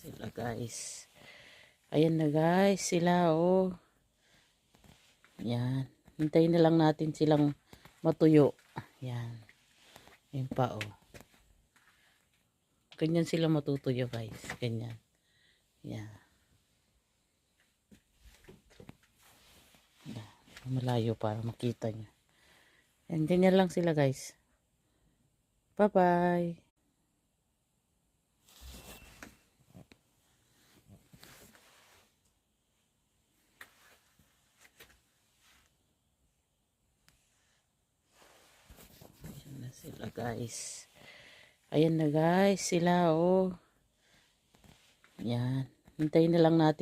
Sila guys. Ayan na guys, sila oh. Yan. Hintayin na lang natin silang matuyo. Yan. Yan pa oh. Ganyan sila matutuyo guys. Ganyan. Yan. Malayo para makita nyo. Yan. Ganyan lang sila guys. Bye bye. Sila guys. Ayan na guys, sila oh. Yan. Hintayin na lang natin